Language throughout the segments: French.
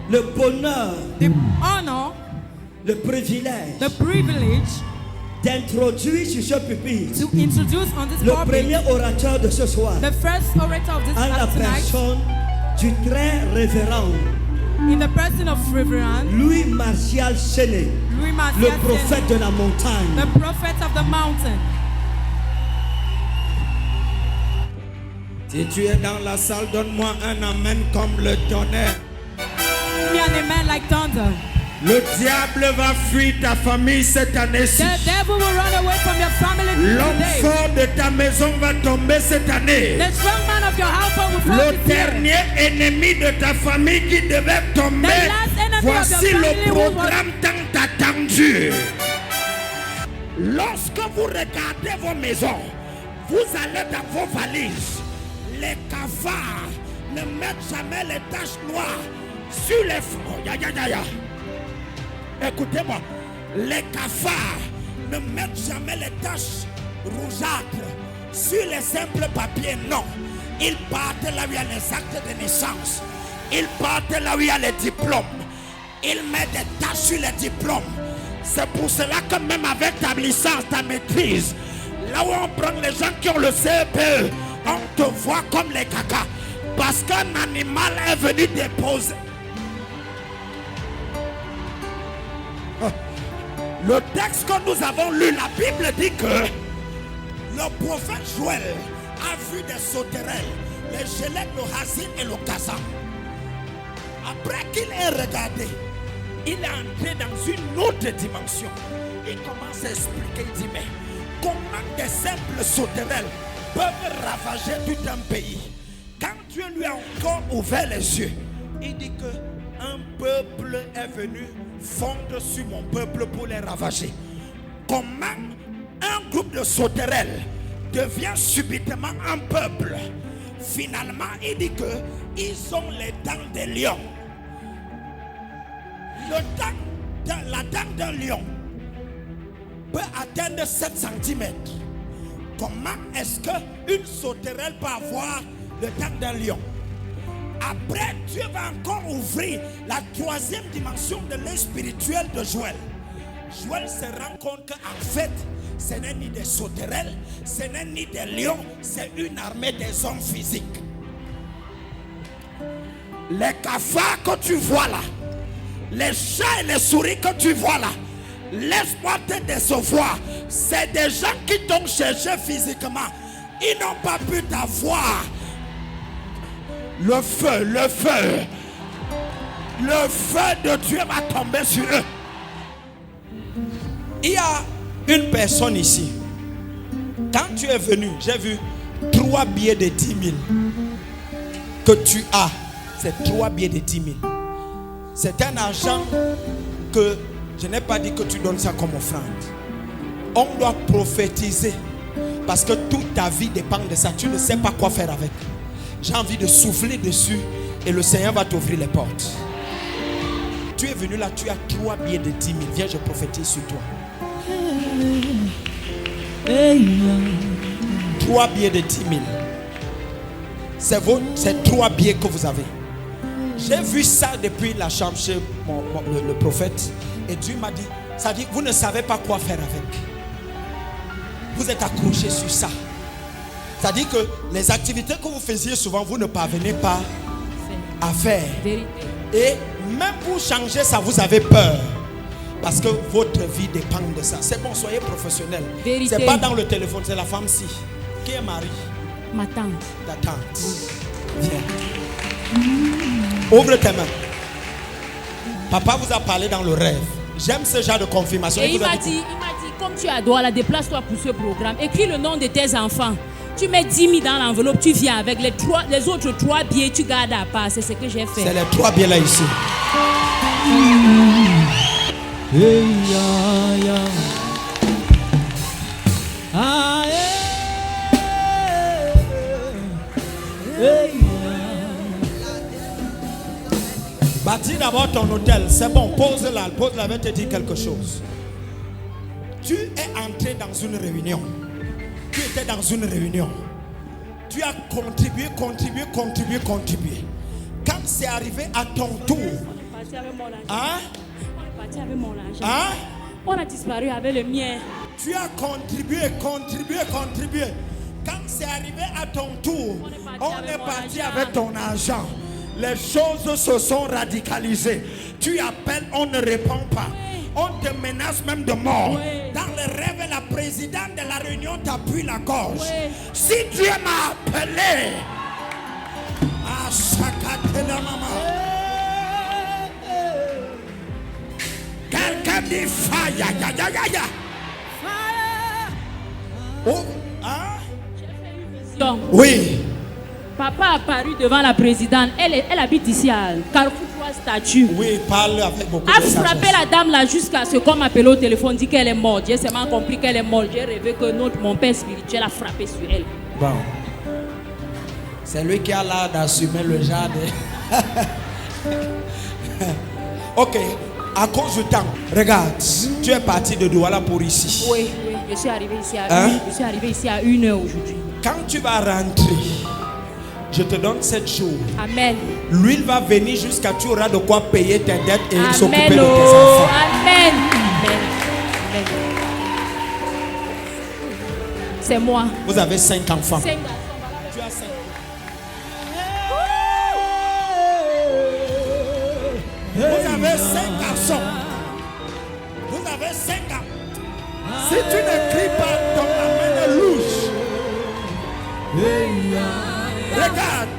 le bonheur, the honor, le privilège the privilege d'introduire sur ce pupitre to introduce on this le pulpit premier orateur de ce soir, the first orator of this en la tonight, personne du très révérend in the person of Reverend Louis Martial Séné, Louis le Martial prophète de la montagne. the prophet of the mountain. Si tu es dans la salle, donne-moi un amen comme le tonnerre. Give me an amen like thunder. Le diable va fuir ta famille cette année-ci. The devil will run away from your family L'homme today. fort de ta maison va tomber cette année. The strong man of your household will fall Le this year. dernier ennemi de ta famille qui devait tomber. The last enemy Voici of your le family will programme tant attendu. Lorsque vous regardez vos maisons, vous allez dans vos valises. Les cafards ne mettent jamais les taches noires sur les fronts. Écoutez-moi, les cafards ne mettent jamais les taches rougeâtres sur les simples papiers. Non, ils partent là où il y a les actes de naissance. Ils partent là où il y a les diplômes. Ils mettent des taches sur les diplômes. C'est pour cela que même avec ta licence, ta maîtrise, là où on prend les gens qui ont le CPE, on te voit comme les caca. Parce qu'un animal est venu déposer. Le texte que nous avons lu, la Bible dit que le prophète Joël a vu des sauterelles, les gelées, le racine et le kazan. Après qu'il ait regardé, il est entré dans une autre dimension. Il commence à expliquer, il dit, mais comment des simples sauterelles peuvent ravager tout un pays? Quand Dieu lui a encore ouvert les yeux, il dit que un peuple est venu fondre sur mon peuple pour les ravager. Comment un groupe de sauterelles devient subitement un peuple? Finalement, il dit que ils ont les dents des lions. La dent d'un lion peut atteindre 7 cm. Comment est-ce qu'une sauterelle peut avoir le dent d'un lion? Après, Dieu va encore ouvrir la troisième dimension de l'œil spirituel de Joël. Joël se rend compte qu'en fait, ce n'est ni des sauterelles, ce n'est ni des lions, c'est une armée des hommes physiques. Les cafards que tu vois là, les chats et les souris que tu vois là, laisse-moi te décevoir. C'est des gens qui t'ont cherché physiquement. Ils n'ont pas pu t'avoir. Le feu de Dieu va tomber sur eux. Il y a une personne ici. Quand tu es venu, j'ai vu 3 billets de 10 000 que tu as. C'est 3 billets de 10 000. C'est un argent que je n'ai pas dit que tu donnes ça comme offrande. On doit prophétiser parce que toute ta vie dépend de ça. Tu ne sais pas quoi faire avec. J'ai envie de souffler dessus et le Seigneur va t'ouvrir les portes. Tu es venu là, tu as 3 billets de 10 000. Viens, je prophétise sur toi. 3 billets de 10 000. C'est 3 billets que vous avez. J'ai vu ça depuis la chambre chez le prophète. Et Dieu m'a dit, ça dit, vous ne savez pas quoi faire avec. Vous êtes accroché sur ça. C'est-à-dire que les activités que vous faisiez souvent, vous ne parvenez pas à faire. Et même pour changer ça, vous avez peur. Parce que votre vie dépend de ça. C'est bon, soyez professionnel. C'est pas dans le téléphone, c'est la femme-ci. Qui est Marie? Ma tante. Ta tante. Viens. Ouvre tes mains. Papa vous a parlé dans le rêve. J'aime ce genre de confirmation. Et il m'a dit, comme tu adores, là, déplace-toi pour ce programme. Écris le nom de tes enfants. Tu mets 10 000 dans l'enveloppe, tu viens avec les autres 3 billets, tu gardes à part. C'est ce que j'ai fait. C'est les 3 billets là ici. Bâtis d'abord ton hôtel. C'est bon, pose-la. Pose-la, je vais te dire quelque chose. Tu es entré dans une réunion. Tu étais dans une réunion. Tu as contribué. Quand c'est arrivé à ton tour parti avec mon argent. Hein? On est parti avec mon argent. Hein? On a disparu avec le mien. Tu as contribué. Quand c'est arrivé à ton tour, on est parti avec ton argent. Les choses se sont radicalisées. Tu appelles, on ne répond pas. On te menace même de mort. Oui. Dans le rêve, la présidente de la réunion t'appuie la gorge. Oui. Si Dieu m'a appelé, à Sakate la maman. Quelqu'un dit fire. Oh, hein? Donc, Oui. papa a apparu devant la présidente. Elle habite ici à Carrefour 3 Statues. Oui, parle avec beaucoup A de frappé sagesse. la dame là jusqu'à ce qu'on m'appelle au téléphone, dit qu'elle est morte. J'ai seulement compris qu'elle est morte. J'ai rêvé que mon père spirituel a frappé sur elle. Bon. C'est lui qui a l'air d'assumer le genre de... Ok, à cause du temps, regarde, tu es parti de Douala pour ici. Oui, je suis arrivé ici à Hein? je suis arrivé ici à 1h aujourd'hui. Quand tu vas rentrer, je te donne 7 jours. Amen. L'huile va venir jusqu'à tu auras de quoi payer tes dettes et s'occuper Amen. de tes Oh, enfants. amen. Amen. Amen. C'est moi. Vous avez 5 enfants. 5 garçons. Tu as 5. Vous avez 5 garçons. Vous avez 5 garçons. Si tu ne cries pas, ton main est louche. Regarde,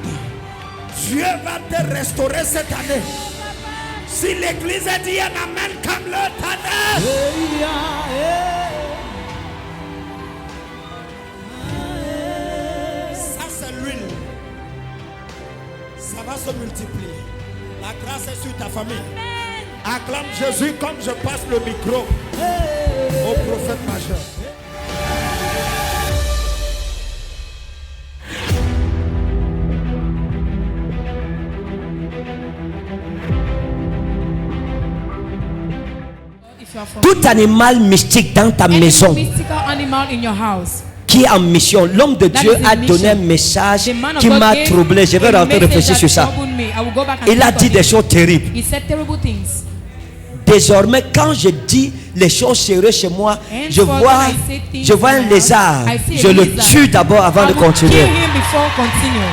Dieu va te restaurer cette année. Si l'église a dit un amen comme le tonnerre. Ça c'est l'huile. Ça va se multiplier. La grâce est sur ta famille. Acclame Jésus comme je passe le micro au prophète majeur. If you are from Tout animal mystique dans ta any maison mystical animal in your house, qui est en mission, l'homme de that Dieu is in a donné un mission. message The man of qui God m'a gave troublé. Je vais a rentrer message réfléchir that sur ça. troubled me. I will go back and Il a think dit of des it. choses terribles. He said terrible things. Désormais, quand je dis les choses sérieuses chez moi, je Henceforth, vois, when I say things je vois in un my house, lézard. I see a Je le lizard. tue d'abord avant I de will continuer. kill him before continue.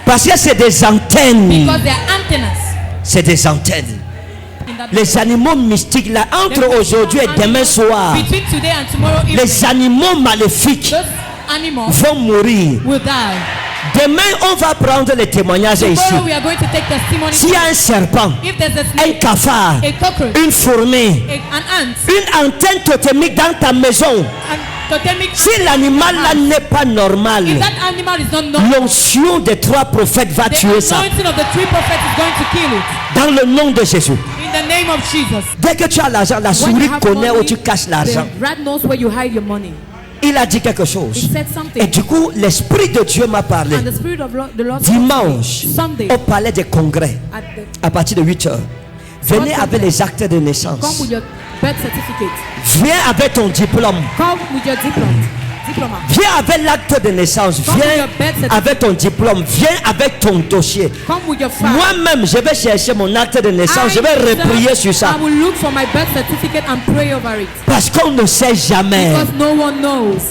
Parce que c'est des antennes. Because they are antennas. C'est des antennes. In that Les animaux mystiques là, entre aujourd'hui et demain soir, between today and tomorrow evening, les animaux maléfiques those animals vont mourir. will die. Demain, on va prendre les témoignages ici. Tomorrow we are going to take testimony. S'il y a un serpent, If there's a un snake, cafard, a cockroach, une fourmi, an ant, une antenne totémique dans ta maison, and totemic, si l'animal là n'est pas normal, if that animal is not normal, l'onction des 3 prophètes va the tuer ça. anointing of the 3 prophets is going to kill it. Dans le nom de Jésus. In the name of Jesus. Dès que tu as l'argent, la When souris you have connaît où money, tu caches l'argent. the rat knows where you hide your money. Il a dit quelque chose. He said something. Et du coup, l'Esprit de Dieu m'a parlé. And the Spirit of the Lord Dimanche, Sunday au palais des congrès, at the, à partir de 8 heures. Venez avec les actes de come naissance. with your birth certificate. Viens avec ton diplôme. Come with your diploma. Viens avec l'acte de naissance. Come with Viens your birth certificate. avec ton diplôme. Viens avec ton dossier. Come with your file. Moi-même, je vais chercher mon acte de naissance. Je vais reprier sur ça. I will look for my birth certificate and pray over it. Parce qu'on ne sait jamais. Because no one knows.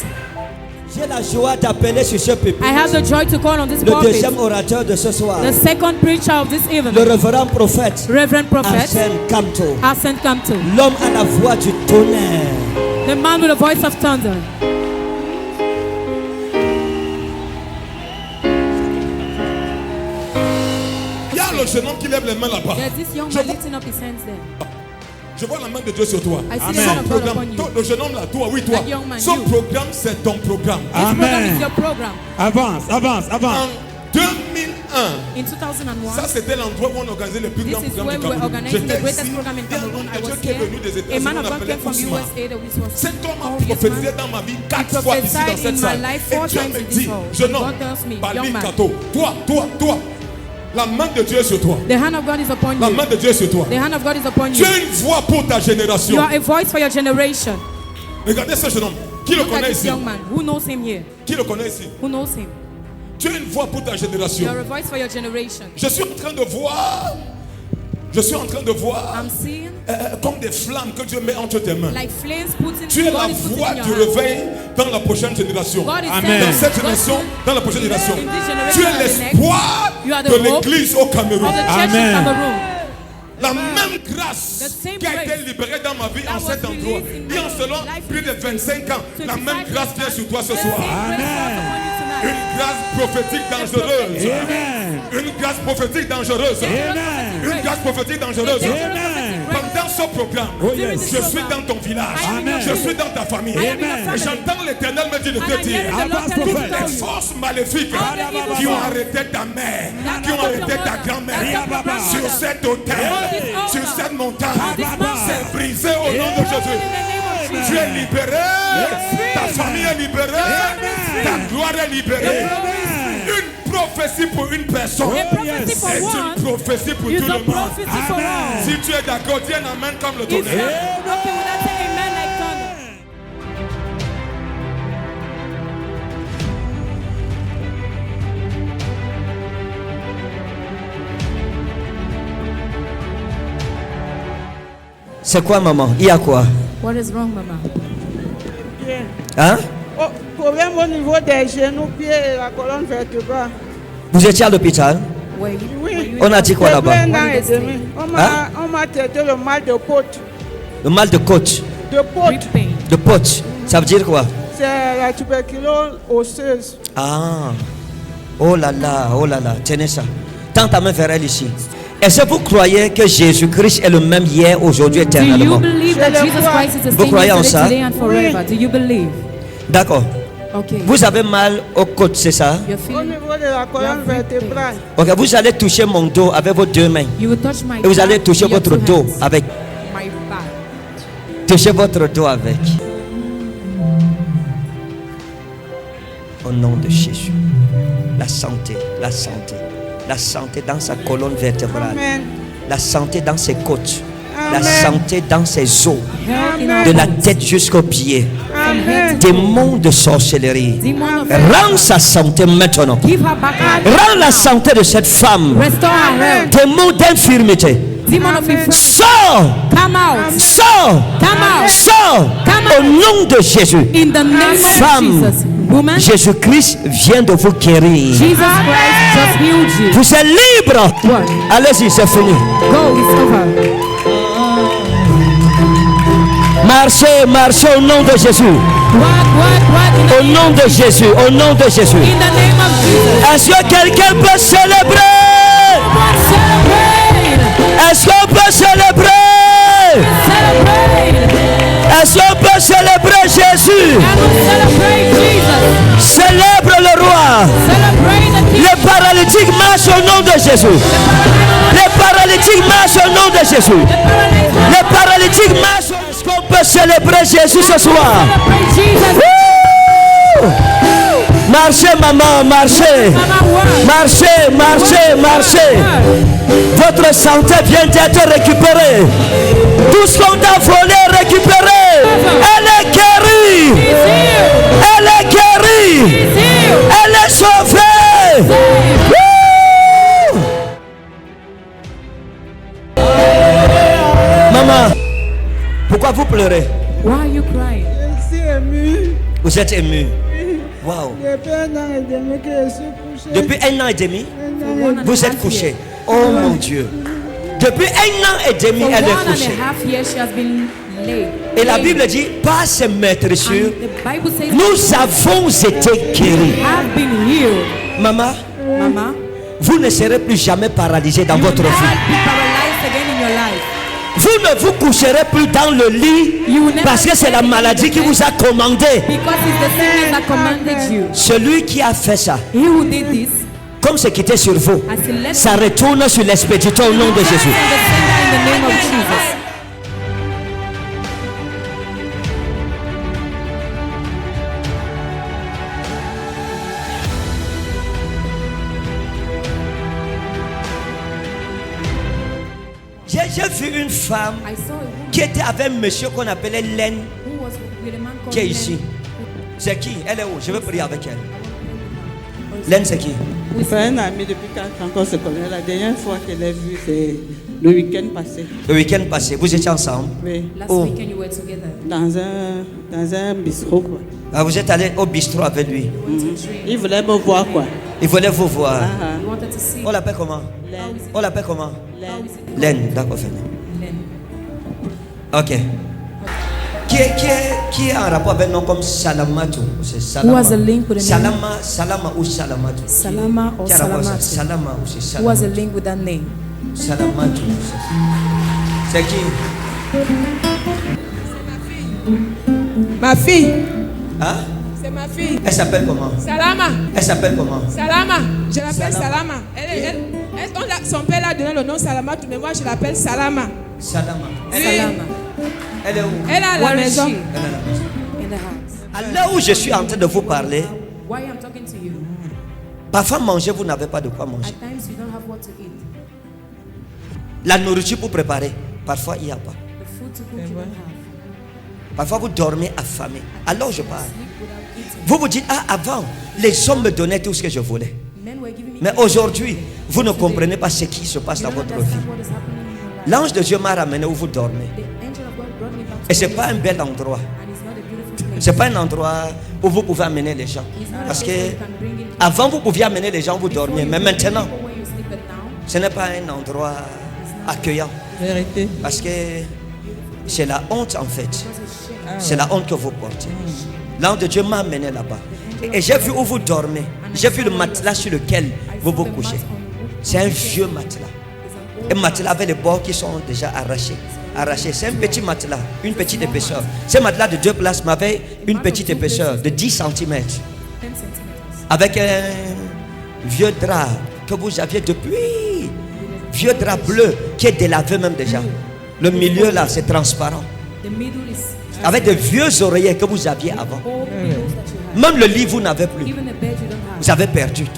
J'ai la joie d'appeler sur ce pupitre I have the joy to call on this le pulpit deuxième orateur de ce soir, the second preacher of this le evening, révérend prophète Reverend Prophet Arsène Kamto, Arsène Kamto, l'homme à la voix du tonnerre. the man with the voice of thunder. Il y a le jeune homme qui lève les mains là-bas. There's this young man lifting up his hands there. Je vois la main de Dieu sur toi. I see the Son hand of God programme, upon you. le jeune homme là, toi, oui, toi. That young man, Son you. programme, c'est ton programme. This program is your program. Avance, avance, avance. En 2001, In 2001, ça c'était l'endroit où on organisait le plus this grand is programme where du we were Cameroun. organizing the J'étais greatest ici. program in Il y a un Cameroon. homme I de Dieu was qui est venu des here. A États-Unis, man on of God l'appelait came from Ousmane. USA that was Cet homme a called Yes, prophétisé man. dans ma vie He 4 fois ici dans prophesied cette in my salle. life Et 4 Dieu times me in dit, this hall. jeune homme, God tells me, young Balbi man, Kato, toi, la main de Dieu est sur toi. the hand of God is upon La you. main de Dieu est sur toi. The hand of God is upon Tu you. es une voix pour ta You génération. are a voice for your generation. Regardez ce jeune homme. Qui le Look at connaît this ici? young man. Who knows him here? Qui le connaît ici? Who knows him? Tu es une voix pour ta You génération. are a voice for your generation. Je suis en train de voir Je suis en train de voir I'm seeing comme des flammes que Dieu met entre tes mains. like flames put in Tu es la God is putting voix in your du hand. réveil dans la prochaine génération. God is Amen. Dans saying, cette God génération, said, dans la prochaine génération. in this generation Tu es and the next, l'espoir you are the de hope l'église au Cameroun. of the church Amen. in Cameroon. La même grâce The same qui a été grace libérée dans ma vie that en cet was endroit. released in Et en my cela, life plus de 25 ans, la 25 même grâce vient sur toi ce The soir. same grace falls upon you tonight. Une grâce prophétique dangereuse. Amen. Une grâce prophétique dangereuse. Amen. Une grâce prophétique dangereuse. Amen. Pendant ce programme, Oh, yes. je suis dans ton village. Amen. Je suis dans ta famille. Amen. Et j'entends l'Éternel me dire de And te I hear dire the Lord Avance, tell me to prophète. tell les you. forces maléfiques Amen. qui ont arrêté ta mère, qui ont arrêté ta grand-mère sur cet autel, sur cette montagne, c'est brisé au nom de Jésus. Tu es libéré, ta famille est libérée, ta gloire est libérée. Une prophétie pour une personne, A prophecy for c'est one une prophétie pour is tout a le monde. prophecy for all. Si tu es d'accord, dis un amen comme le If you tonnerre. are okay with that, say amen like thunder. C'est quoi, maman? Il y a quoi? What is wrong, Mama? Bien. Hein? Oh, problème au niveau des genoux, pieds et la colonne vertébrale. Vous étiez à l'hôpital? Were you? Oui. were you On a dit quoi J'ai là-bas? fait un an What et did they demi. Hein? On m'a traité le mal de côte. Le mal de côte. De côte, rib pain? De pote. Ça veut dire quoi? c'est la tuberculose osseuse. Ah. Oh là là, oh là là. Tenez ça. Tends ta main vers elle ici. Est-ce que vous croyez que Jésus-Christ est le même hier, aujourd'hui, Do you éternellement? believe Je that le Jesus crois. Christ is the Vous same croyez en yesterday, ça? today, and forever? Do you believe? D'accord. Okay. Vous avez mal aux côtes, c'est ça? You're Au feeling. niveau de la colonne vertébrale. Ok, vous allez toucher mon dos avec vos deux mains. You will touch my. Et vous allez back toucher with your votre two dos hands. avec. My back. Touchez votre dos avec. Au nom de Jésus. La santé, la santé. La santé dans sa colonne vertébrale. Amen. La santé dans ses côtes. La Amen. santé dans ses os. Health in Amen. our De la bones. tête jusqu'aux pieds. Amen. Démon de sorcellerie. Demon of Rends sa santé maintenant. Give her back her Rends la santé de cette femme. Restore her health. Démon d'infirmité. Demon of infirmity. Sors! Come out. Sors! Come out. Sors! Come Au nom de Jésus. In the name of Femme. Jesus. Woman. Jésus-Christ vient de vous guérir. Jesus Christ just healed you. Vous êtes libre. What? Allez-y, c'est fini. Go. It's over. Marchez, marchez au nom de Jésus. What? Au nom de Jésus. Au nom de Jésus. In the name of Jesus. Est-ce que quelqu'un peut célébrer? Celebrate. Est-ce qu'on peut célébrer? Celebrate. Est-ce qu'on peut célébrer Jésus? And we celebrate Jesus. Célèbre le roi. Celebrate the King. Les paralytiques marchent au nom de Jésus. Les paralytiques marchent au nom de Jésus. Les paralytiques marchent. Est-ce qu'on peut célébrer Jésus ce soir? Celebrate Jesus. Wouh! Marchez, maman, marchez. Mama, work. Marchez, marchez, marchez. Votre santé vient d'être récupérée. Tout ce qu'on t'a volé est récupéré. Elle est guérie. He's healed. Elle est guérie. He's healed. Elle est sauvée. Wouh! Maman, pourquoi vous pleurez? Why are you crying? Je suis émue. Vous êtes ému. Waouh. Depuis un an et demi que je suis couchée. Depuis un an et demi, Un an et vous êtes couché. Oh mon Dieu. Depuis un an et demi, For elle est 1.5 couchée. years she has been laid. Et la Bible dit, pas se mettre sur. And the Bible says Nous avons été guéris. have been healed. Maman, Mama, vous ne serez plus jamais paralysé dans you will votre never vie. be paralyzed again in your life. Vous ne vous coucherez plus dans le lit You will never parce que c'est la maladie qui vous a commandé. Because it's the sickness that commanded you. Celui qui a fait ça, He who did this comme ce qui était sur vous, has left ça retourne sur l'expéditeur au nom de Jésus. the sender in the name of Jesus. J'ai vu une femme I saw a woman qui était avec un monsieur qu'on appelait Len, who was with a man called qui est Len. ici. C'est qui? Elle est où? Je veux prier avec elle. Laine, c'est qui? C'est un ami depuis 4 ans qu'on se connaît. La dernière fois que je l'ai vu, c'est le week-end passé. Le week-end passé, vous étiez ensemble? Oui. Last Oh. weekend you were together. Dans un bistrot, quoi. Ah, vous êtes allé au bistrot avec lui. Il voulait me voir, quoi. Il voulait vous voir. Ah, You wanted to see. On l'appelle comment? Laine. On l'appelle comment? Laine. Laine, d'accord, Fanny. Len. Ok. Qui est en rapport avec un nom comme Salamatou? C'est Who has a link with the name? Salama ou Salamatou? Salama or Qui a rapport avec ça? Salamatu? Salama ou c'est Who has a Salamatou? link with that name? Salamatou. C'est qui? Ma fille, Hein? c'est ma fille. Elle s'appelle comment? Salama, Elle s'appelle comment? Salama, je l'appelle Salama. Salama. Son père l'a donné le nom Salama, mais moi je l'appelle Salama. Salama. Oui. Salama. Elle est où? Elle est à la Where is maison. she? Elle est à la maison. In the house. À l'heure où je suis en train de vous parler, Why I'm talking to you? parfois manger, vous n'avez pas de quoi manger. At times you don't have what to eat. La nourriture pour préparer, parfois il n'y a pas. The food to cook you don't have. Parfois vous dormez affamé. Alors je parle. Sleep without eating. Vous vous dites, ah avant, les hommes me donnaient tout ce que je voulais. Men were giving me. Mais aujourd'hui, vous ne comprenez pas ce qui se passe You dans don't votre understand vie. what is happening in your life. L'ange de Dieu m'a ramené où vous dormez. The angel of God brought me back to Et ce n'est where pas you un bel endroit. are, and it's not a beautiful place. Ce n'est pas un endroit où vous pouvez amener les gens. It's not a Parce place que where you can bring in people. avant, vous pouviez amener les gens, vous dormiez. Mais maintenant, People where you sleep, but now ce n'est pas un endroit accueillant. Vérité. Parce que c'est la honte en fait. it's a shame. C'est la honte que vous portez. L'ange de Dieu m'a amené là-bas. Et j'ai vu où vous dormez. J'ai vu le matelas sur lequel vous vous couchez. C'est un vieux matelas. Un matelas avec les bords qui sont déjà arrachés. C'est un petit matelas, une petite épaisseur. Ce matelas de 2 places m'avait une petite épaisseur de 10 cm. 10 centimeters. Avec un vieux drap que vous aviez depuis. Vieux drap bleu qui est délavé même déjà. Le milieu là, c'est transparent. The middle is Avec de vieux oreillers que vous aviez avant. all pillows that you have. Même le lit, vous n'avez plus. Even the bed you don't have. Vous avez perdu. You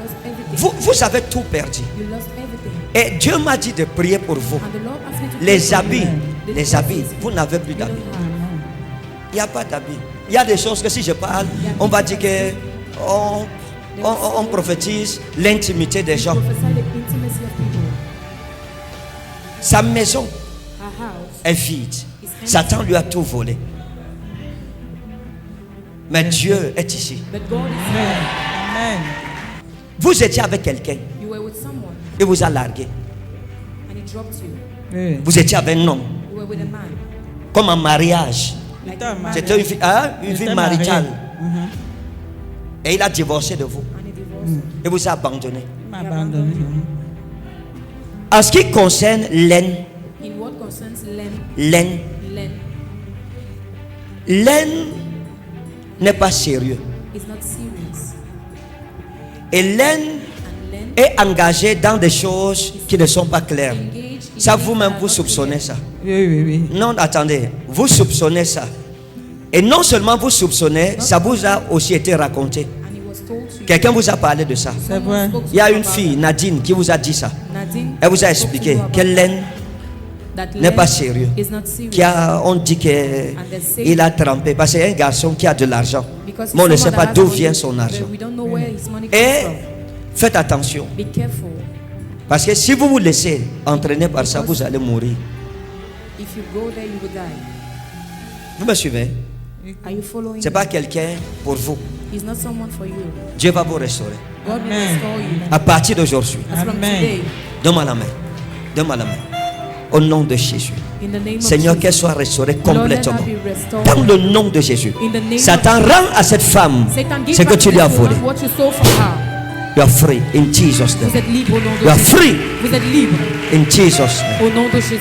lost everything. Vous avez tout perdu. You lost everything. Et Dieu m'a dit de prier pour vous. And the Lord asked me to pray Les for habits, you. les habits, vous n'avez plus You d'habits. don't have. Il n'y a pas d'habits. Il y a des choses que si je parle, on va dire que on prophétise l'intimité des gens. Prophesy the intimacy of people. Sa maison Our house est vide. Satan lui a tout volé. Mais Dieu est ici. but God is here. Amen. Vous étiez avec quelqu'un, You were with someone il vous a largué. and he dropped you. Oui. Vous étiez avec un homme, You were with a man. comme en mariage. Like Putain, that. man. C'était une vie, une vie J'étais maritale. marié. Et il a divorcé de vous. And he divorced you. Il vous a abandonné. Il m'a abandonné. En ce qui concerne l'aine, In what concerns l'aine n'est pas sérieux. is not serious. Et l'aine And Len est engagée dans des choses qui ne sont pas claires. engaged in Ça things vous-même, that are vous not soupçonnez clear. ça. Oui, oui, oui. Non, attendez, vous soupçonnez ça. Et non seulement vous soupçonnez, ça vous a aussi été raconté. And he was told to you. Quelqu'un vous a parlé de ça. C'est vrai. Spoke to Il y a you une about fille, Nadine, qui vous a dit ça. Nadine Elle vous a spoke to expliqué you about que l'aine that n'est pas Len sérieux. is not serious. On dit qu'il a trempé parce que c'est un garçon qui a de l'argent. Because Mais on ne he's sait someone pas that d'où has vient money, son but argent. we don't know where his money Et comes faites attention. from. Be careful. Parce que si vous vous laissez entraîner par ça, vous allez mourir. If you go there, you will die. Vous me suivez? Are you following? Ce n'est pas quelqu'un pour vous. He's not someone for you. Dieu va vous restaurer. God will Amen. restore you. À partir d'aujourd'hui, As from Amen. today, donne-moi la main. Donne-moi la main. Au nom de Jésus. in the name Seigneur, of qu'elle Jesus, soit restaurée Lord, let complètement. her be restored. Dans le nom de Jésus. In the name Satan rend à cette femme Satan, give ce que back tu to lui as this volé. woman what you stole from her. You are free in Jesus' Vous name. êtes libre au nom de You are Jésus. free Vous êtes libre in Jesus' name. au nom de Jésus.